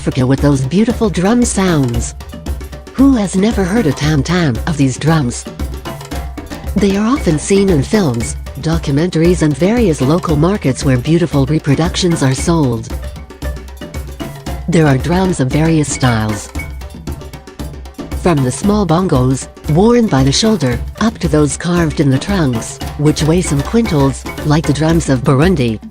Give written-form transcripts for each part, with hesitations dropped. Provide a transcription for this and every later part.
Africa with those beautiful drum sounds. Who has never heard a tam-tam of these drums? They are often seen in films, documentaries and various local markets where beautiful reproductions are sold. There are drums of various styles. From the small bongos, worn by the shoulder, up to those carved in the trunks, which weigh some quintals, like the drums of Burundi.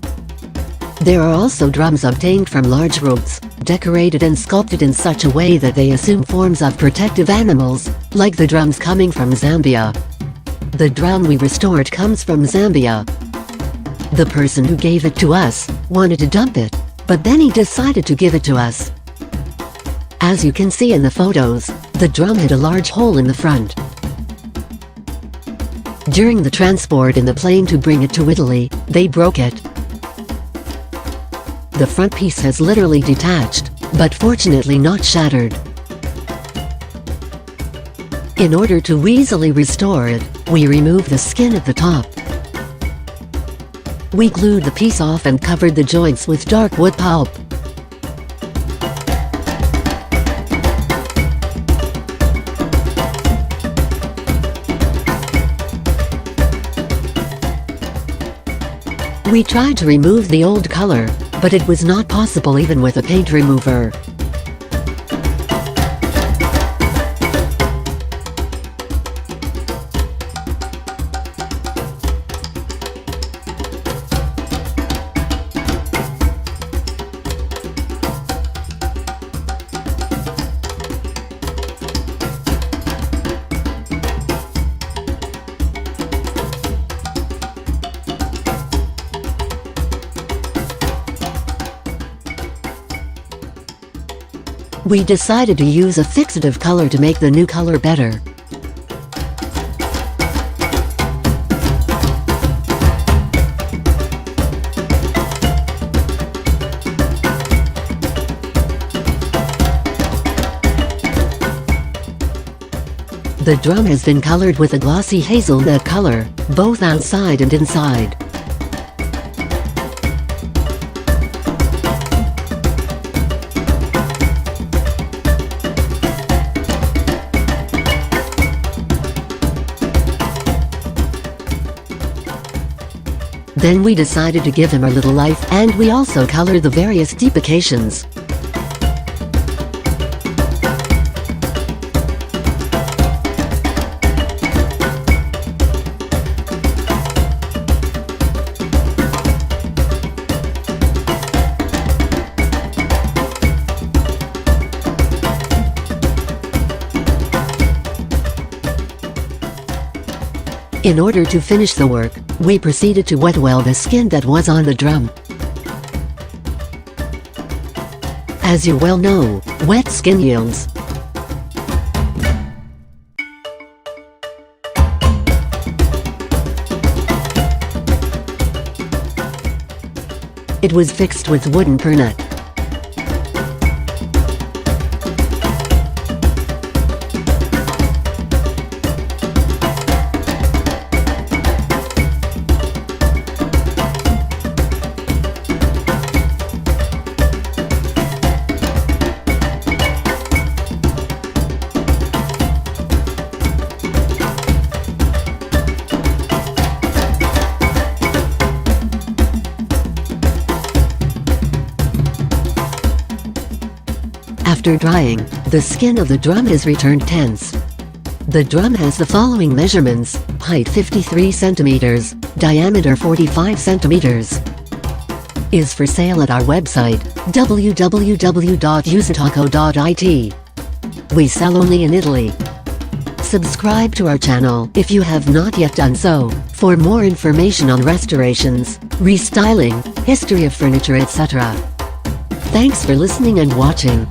There are also drums obtained from large roots, decorated and sculpted in such a way that they assume forms of protective animals, like the drums coming from Zambia. The drum we restored comes from Zambia. The person who gave it to us wanted to dump it, but then he decided to give it to us. As you can see in the photos, the drum had a large hole in the front. During the transport in the plane to bring it to Italy, they broke it. The front piece has literally detached, but fortunately not shattered. In order to easily restore it, we removed the skin at the top. We glued the piece off and covered the joints with dark wood pulp. We tried to remove the old color, but it was not possible even with a paint remover. We decided to use a fixative color to make the new color better. The drum has been colored with a glossy hazelnut color, both outside and inside. Then we decided to give him a little life, and we also colored the various depications. In order to finish the work, we proceeded to wet weld the skin that was on the drum. As you well know, wet skin yields. It was fixed with wooden pernut. After drying, the skin of the drum is returned tense. The drum has the following measurements: height 53 centimeters, diameter 45 centimeters. Is for sale at our website, www.usato.it. We sell only in Italy. Subscribe to our channel if you have not yet done so, for more information on restorations, restyling, history of furniture, etc. Thanks for listening and watching.